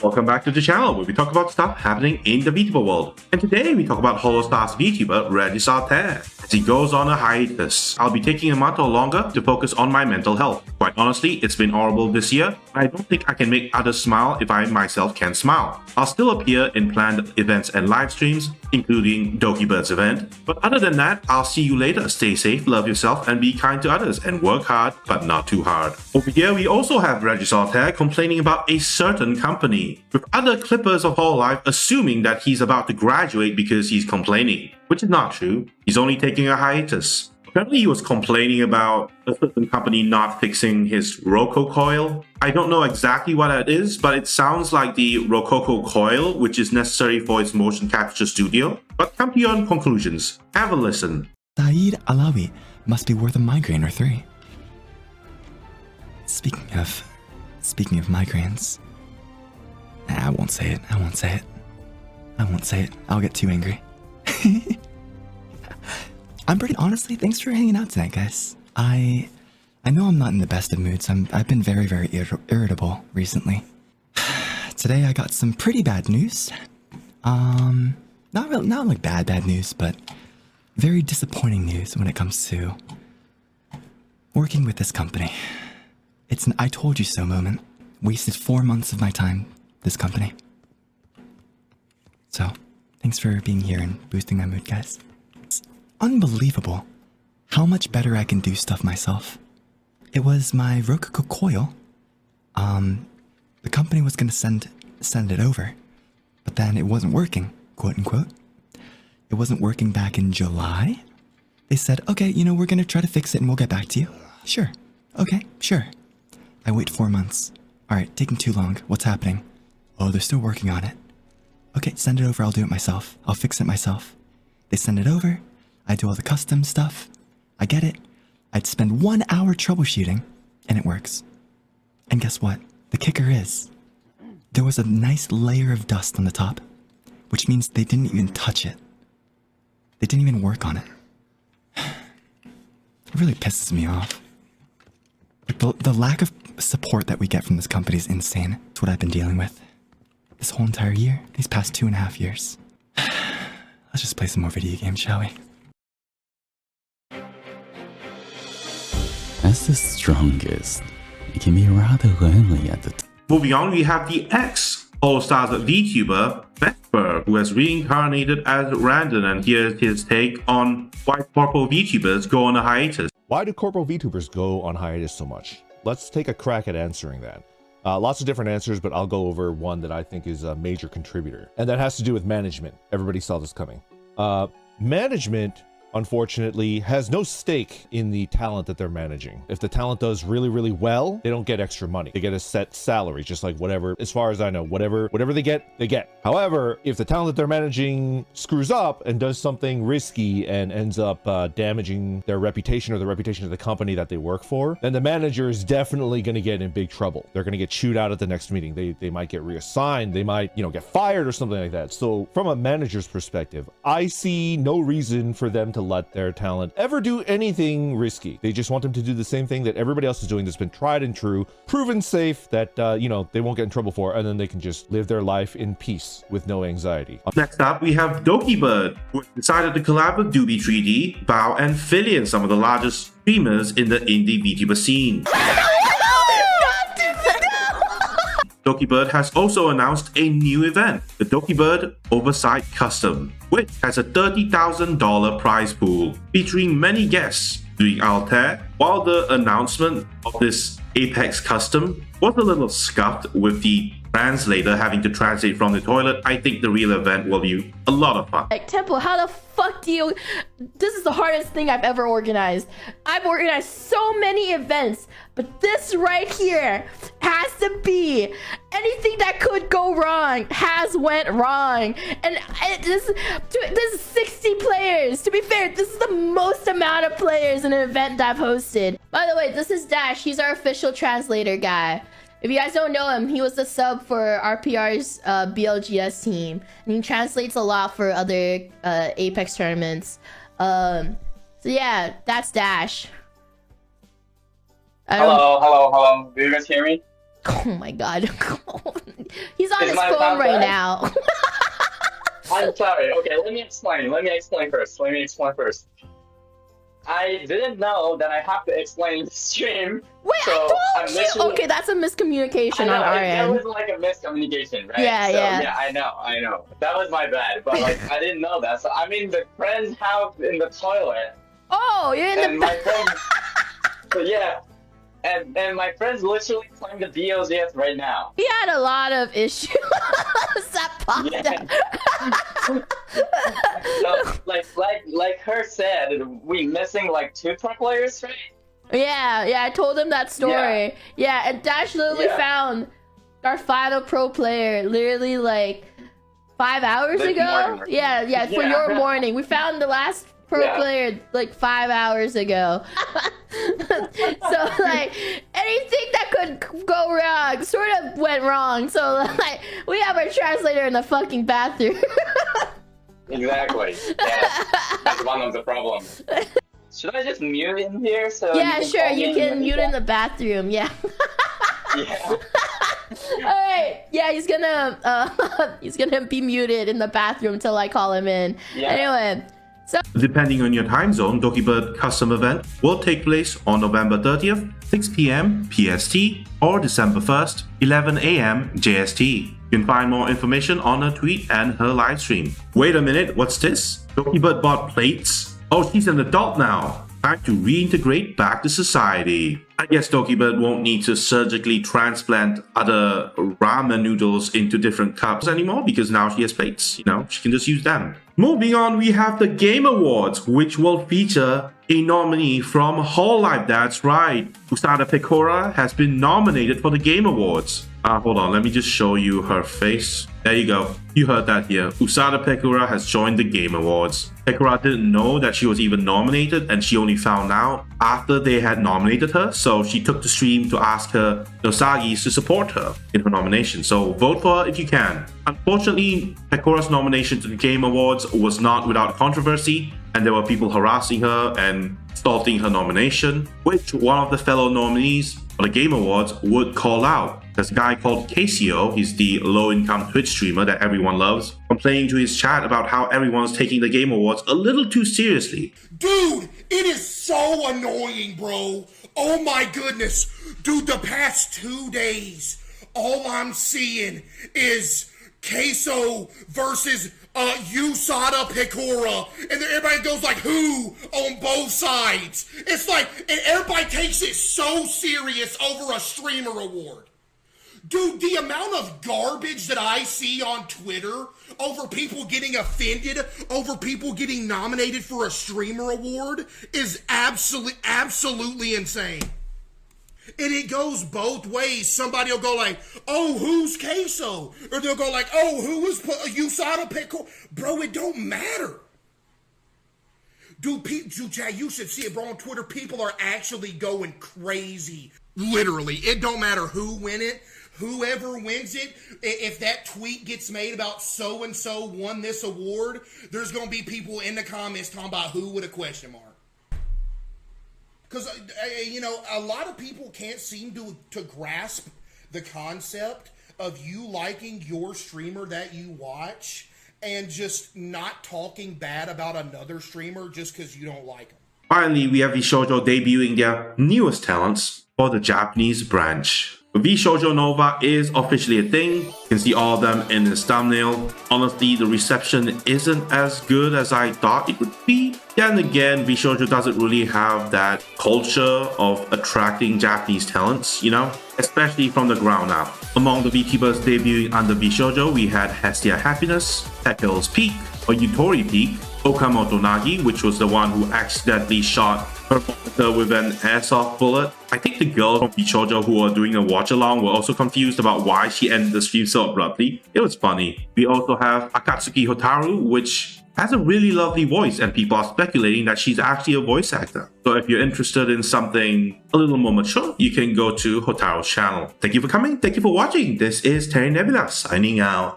Welcome back to the channel where we talk about stuff happening in the VTuber world. And today we talk about Holostars VTuber Regis Altare. As he goes on a hiatus, I'll be taking a month or longer to focus on my mental health. Quite honestly, it's been horrible this year, and I don't think I can make others smile if I myself can't smile. I'll still appear in planned events and live streams, including Dokibird's event. But other than that, I'll see you later. Stay safe, love yourself, and be kind to others, and work hard, but not too hard. Over here, we also have Regis Altare complaining about a certain company, with other clippers of Hololive assuming that he's about to graduate because he's complaining, which is not true. He's only taking a hiatus. Apparently he was complaining about a certain company not fixing his rokoko coil. I don't know exactly what that is, but it sounds like the rokoko coil, which is necessary for its motion capture studio. But come to your own conclusions. Have a listen. Saeed Alawi must be worth a migraine or three. Speaking of migraines, I won't say it. I won't say it. I'll get too angry. I'm pretty honestly, thanks for hanging out tonight, guys. I know I'm not in the best of moods. I've been very, very irritable recently. Today I got some pretty bad news. Not like bad news, but very disappointing news when it comes to working with this company. It's an I told you so moment. Wasted 4 months of my time, this company. So, thanks for being here and boosting my mood, guys. It's unbelievable how much better I can do stuff myself. It was my rokoko coil. The company was gonna send it over, but then it wasn't working, quote unquote. It wasn't working back in July. They said, okay, we're gonna try to fix it and we'll get back to you. Sure. Okay, sure. I wait 4 months. Alright, taking too long. What's happening? Oh, they're still working on it. Okay, send it over, I'll do it myself. I'll fix it myself. They send it over, I do all the custom stuff, I get it. I'd spend 1 hour troubleshooting, and it works. And guess what? The kicker is, there was a nice layer of dust on the top, which means they didn't even touch it. They didn't even work on it. It really pisses me off. The lack of support that we get from this company is insane. It's what I've been dealing with this whole entire year, these past 2.5 years. Let's just play some more video games, shall we? As the strongest, it can be rather lonely at the time. Moving on, we have the ex-Holostars VTuber, Vshojo, who has reincarnated as Randon, and here's his take on why corpo VTubers go on a hiatus. Why do corpo VTubers go on hiatus so much? Let's take a crack at answering that. Lots of different answers, but I'll go over one that I think is a major contributor. And that has to do with management. Everybody saw this coming. Management, unfortunately, has no stake in the talent that they're managing. If the talent does really, really well, they don't get extra money. They get a set salary, just like whatever, as far as I know, whatever they get, they get. However, if the talent that they're managing screws up and does something risky and ends up damaging their reputation or the reputation of the company that they work for, then the manager is definitely going to get in big trouble. They're going to get chewed out at the next meeting. They might get reassigned. They might, get fired or something like that. So from a manager's perspective, I see no reason for them to let their talent ever do anything risky. They just want them to do the same thing that everybody else is doing that's been tried and true, proven safe, that they won't get in trouble for, and then they can just live their life in peace with no anxiety. Next up, we have Dokibird, who decided to collab with Doobie3D, Bao, and Fillion, some of the largest streamers in the indie VTuber scene. Dokibird has also announced a new event, the Dokibird Oversight Custom, which has a $30,000 prize pool featuring many guests doing Altare. While the announcement of this Apex Custom was a little scuffed with the translator having to translate from the toilet, I think the real event will be a lot of fun. Like, Temple, how the fuck do you... This is the hardest thing I've ever organized. I've organized so many events, but this right here has to be... Anything that could go wrong has went wrong. And this is 60 players. To be fair, this is the most amount of players in an event that I've hosted. By the way, this is Dash. He's our official translator guy. If you guys don't know him, he was the sub for RPR's BLGS team, and he translates a lot for other Apex tournaments. So yeah, that's Dash. Hello. Do you guys hear me? Oh my god. He's on Is his my phone phone right dead? now. I'm sorry. Okay, let me explain first. I didn't know that I have to explain the stream. Wait, so I I'm told you. literally- Okay, that's a miscommunication I know, on our there end. was like a miscommunication, right? Yeah, so, yeah. I know. That was my bad, but like I didn't know that. So I'm in the friend's house in the toilet, Oh, you're in and the my friend. So yeah, and my friend's literally playing the DLGS right now. He had a lot of issues that popped Yeah. up. So like her said, we missing like 2 pro players, right? Yeah, I told him that story. Yeah, and Dash literally Yeah. found our final pro player literally like 5 hours This ago. morning. Yeah, for Yeah. your morning. We found the last pro Yeah. player like 5 hours ago. So like anything that could go wrong sort of went wrong. So like we have our translator in the fucking bathroom. Exactly. Yeah, that's one of the problems. Should I just mute in here so? Yeah, sure. call me You in can when mute you in the bathroom. Yeah. Yeah. All right. Yeah, he's gonna be muted in the bathroom until I call him in. Yeah. Anyway, so Depending on your time zone, Dokibird custom event will take place on November 30th, 6 p.m. PST, or December 1st, 11 a.m. JST. You can find more information on her tweet and her live stream. Wait a minute, what's this? Dokibird bought plates? Oh, she's an adult now. Time to reintegrate back to society. I guess Dokibird won't need to surgically transplant other ramen noodles into different cups anymore because now she has plates. You know, she can just use them. Moving on, we have the Game Awards, which will feature a nominee from Hololive. That's right. Usada Pecora has been nominated for the Game Awards. Hold on, let me just show you her face. There you go. You heard that here. Usada Pecora has joined the Game Awards. Pecora didn't know that she was even nominated, and she only found out after they had nominated her, so she took the stream to ask her Nosagis to support her in her nomination. So vote for her if you can. Unfortunately, Pecora's nomination to the Game Awards was not without controversy, and there were people harassing her and stalling her nomination, which one of the fellow nominees for the Game Awards would call out. There's a guy called Casio, he's the low-income Twitch streamer that everyone loves, complaining to his chat about how everyone's taking the Game Awards a little too seriously. Dude, it is so annoying, bro. Oh my goodness. Dude, the past 2 days, all I'm seeing is Queso versus USADA Pecora. And then everybody goes like, who on both sides? It's like, and everybody takes it so serious over a streamer award. Dude, the amount of garbage that I see on Twitter over people getting offended, over people getting nominated for a streamer award is absolutely insane. And it goes both ways. Somebody will go like, oh, who's Queso? Or they'll go like, oh, who is USADA Pecora? Bro, it don't matter. Dude, Chad, you should see it, bro. On Twitter, people are actually going crazy. Literally. It don't matter who win it. Whoever wins it, if that tweet gets made about so-and-so won this award, there's going to be people in the comments talking about who with a question mark. Because, you know, a lot of people can't seem to grasp the concept of you liking your streamer that you watch and just not talking bad about another streamer just because you don't like them. Finally, we have Vshojo debuting their newest talents for the Japanese branch. Vshojo Nova is officially a thing. You can see all of them in this thumbnail. Honestly, the reception isn't as good as I thought it would be. Then again, Vshojo doesn't really have that culture of attracting Japanese talents, you know? Especially from the ground up. Among the VTubers debuting under Vshojo, we had Hestia Happiness, Tekkel's Peak, or Yutori Peak, Okamoto Nagi, which was the one who accidentally shot her monitor with an airsoft bullet. I think the girls from Vshojo who were doing a watch along were also confused about why she ended the stream so abruptly. It was funny. We also have Akatsuki Hotaru, which has a really lovely voice, and people are speculating that she's actually a voice actor. So if you're interested in something a little more mature, you can go to Hotaru's channel. Thank you for coming, thank you for watching. This is Terry Nebula signing out.